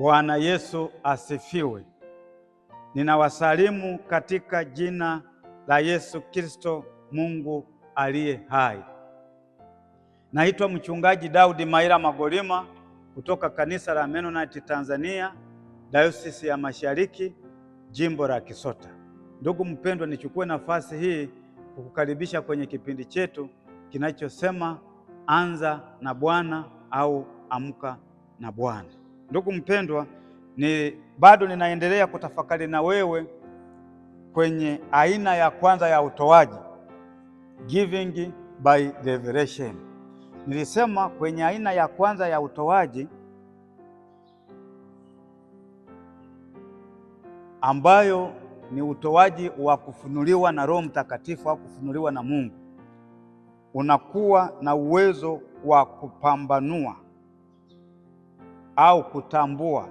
Bwana Yesu asifiwe. Ninawasalimu katika jina la Yesu Kristo, Mungu aliye hai. Naitwa Mchungaji Daudi Maira Magolima kutoka Kanisa la Mennonite Tanzania, Dayosisi ya Mashariki, Jimbo la Kisota. Ndugu mpendwa, nichukue nafasi hii kukukaribisha kwenye kipindi chetu kinachosema Anza na Bwana au Amka na Bwana. Ndugu mpendwa, bado ninaendelea kutafakari na wewe kwenye aina ya kwanza ya utoaji, giving by revelation. Nilisema kwenye aina ya kwanza ya utoaji ambayo ni utoaji wa kufunuliwa na Roho Mtakatifu au kufunuliwa na Mungu, unakuwa na uwezo wa kupambanua au kutambua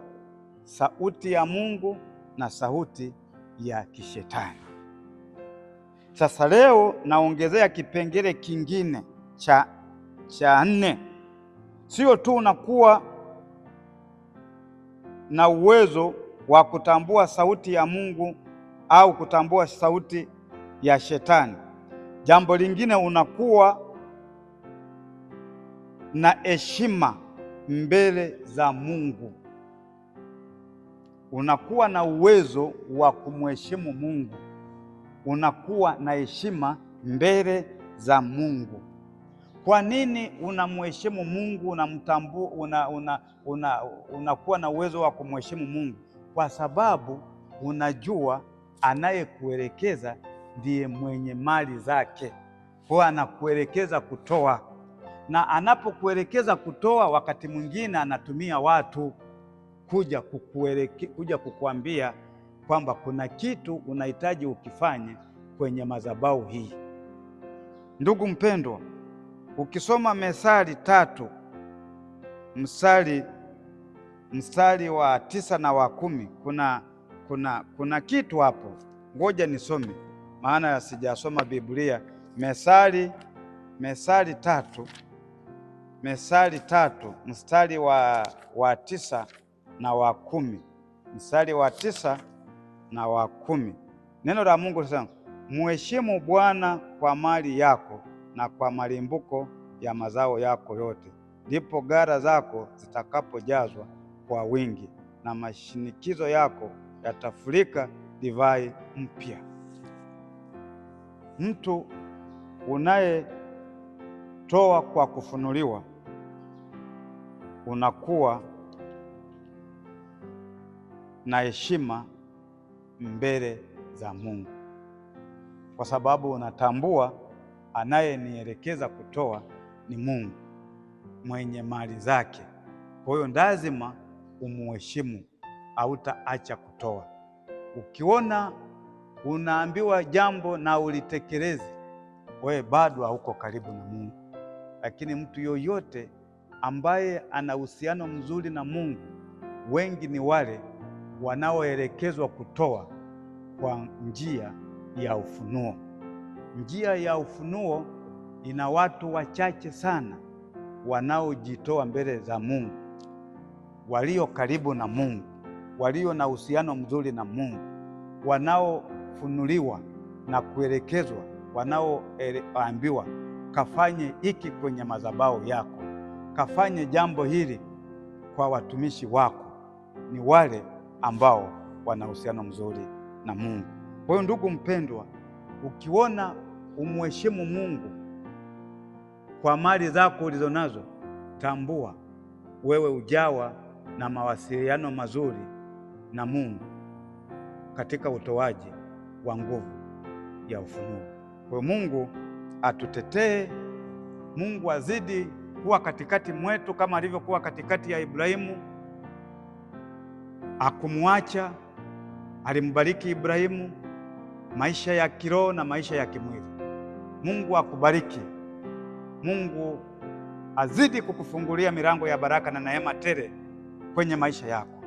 sauti ya Mungu na sauti ya kishetani. Sasa leo naongezea kipengele kingine cha nne. Sio tu unakuwa na uwezo wa kutambua sauti ya Mungu au kutambua sauti ya shetani. Jambo lingine, unakuwa na heshima mbele za Mungu. Unakuwa na uwezo wa kumheshimu Mungu. Unakuwa na heshima mbele za Mungu. Kwa nini unamheshimu Mungu, unamtambua, unakuwa na uwezo wa kumheshimu Mungu? Kwa sababu unajua anayekuelekeza ndiye mwenye mali zake. Kwa anakuelekeza kutoa, na anapokuelekeza kutoa, wakati mwingine anatumia watu kuja kukuambia kwamba kuna kitu unahitaji ukifanye kwenye madhabahu hii. Ndugu mpendwa, ukisoma Methali 3 mstari wa 9 na wa 10, kuna kitu hapo. Ngoja nisome, maana sijasoma Biblia. Methali 3 mstari wa 9 na wa 10. Mstari wa 9 na wa 10. Neno la Mungu linasema, mheshimu Bwana kwa mali yako na kwa malimbuko ya mazao yako yote, ndipo ghala zako zitakapojazwa kwa wingi na mashinikizo yako yatafurika divai mpya. Mtu unayetoa kwa kufunuliwa unakuwa na heshima mbele za Mungu, kwa sababu unatambua anayenielekeza kutoa ni Mungu mwenye mali zake. Kwa hiyo lazima umuheshimu, hautaacha kutoa. Ukiona unaambiwa jambo na ulitekelezi, wewe bado hauko karibu na Mungu. Lakini mtu yoyote ambaye ana uhusiano mzuri na Mungu, wengi ni wale wanaoelekezwa kutoa kwa njia ya ufunuo. Njia ya ufunuo ina watu wachache sana wanaojitoa mbele za Mungu, walio karibu na Mungu, walio na uhusiano mzuri na Mungu, wanaofunuliwa na kuelekezwa, wanaoambiwa kafanye hiki kwenye madhabahu yako, kafanye jambo hili kwa watumishi wako, ni wale ambao wana uhusiano mzuri na Mungu. Kwa hiyo ndugu mpendwa, ukiona umheshimu Mungu kwa mali zako ulizonazo, tambua wewe ujawa na mawasiliano mazuri na Mungu katika utoaji wa nguvu ya ufunuo. Kwa hiyo Mungu atutetee. Mungu azidi kuwa katikati mwetu kama alivyokuwa katikati ya Ibrahimu. Akumwacha, alimbariki Ibrahimu maisha ya kiroho na maisha ya kimwili. Mungu akubariki. Mungu azidi kukufungulia milango ya baraka na neema tele kwenye maisha yako.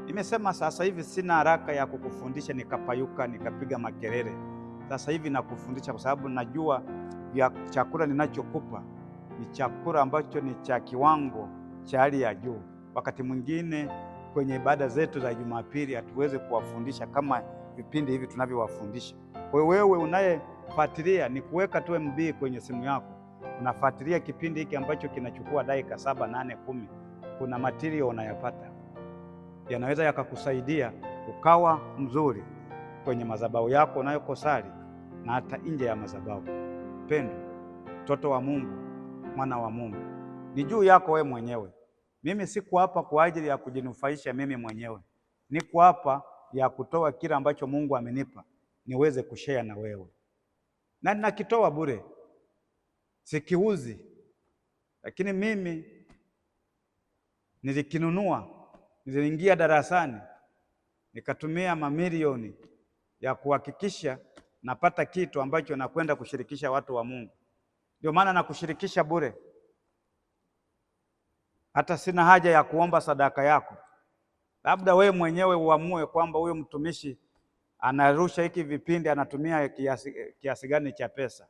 Nimesema sasa hivi sina haraka ya kukufundisha nikapayuka nikapiga makelele. Sasa hivi nakufundisha kwa sababu najua ya chakula ninachokupa ni chakula ambacho ni cha kiwango cha hali ya juu. Wakati mwingine kwenye ibada zetu za Jumapili hatuwezi kuwafundisha kama vipindi hivi tunavyowafundisha. Kwa hiyo wewe unayefuatilia, ni kuweka tu MB kwenye simu yako, unafuatilia kipindi hiki ambacho kinachukua dakika 7, 8, 10. Kuna material unayapata, yanaweza yakakusaidia ukawa mzuri kwenye madhabahu yako unayokosali na hata nje ya madhabahu. Pendo, mtoto wa Mungu, mwana wa Mungu, ni juu yako wewe mwenyewe. Mimi siku hapa kwa ajili ya kujinufaisha mimi mwenyewe, niko hapa ya kutoa kile ambacho Mungu amenipa niweze kushare na wewe, na ninakitoa bure, sikiuzi. Lakini mimi nilikinunua, niliingia darasani nikatumia mamilioni ya kuhakikisha napata kitu ambacho nakwenda kushirikisha watu wa Mungu. Ndio maana nakushirikisha bure, hata sina haja ya kuomba sadaka yako. Labda wewe mwenyewe uamue kwamba huyo mtumishi anarusha hiki vipindi anatumia kiasi gani cha pesa.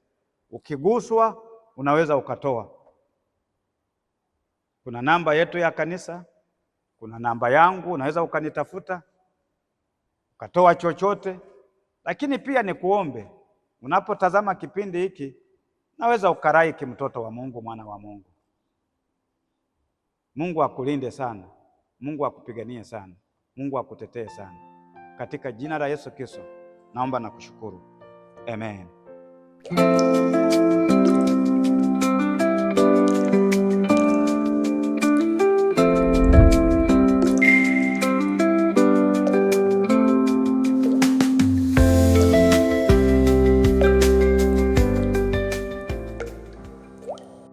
Ukiguswa unaweza ukatoa. Kuna namba yetu ya kanisa, kuna namba yangu, unaweza ukanitafuta ukatoa chochote. Lakini pia nikuombe, unapotazama kipindi hiki, naweza ukaraiki, mtoto wa Mungu, mwana wa Mungu. Mungu akulinde sana, Mungu akupiganie sana, Mungu akutetee sana. Katika jina la Yesu Kristo naomba na kushukuru. Amen.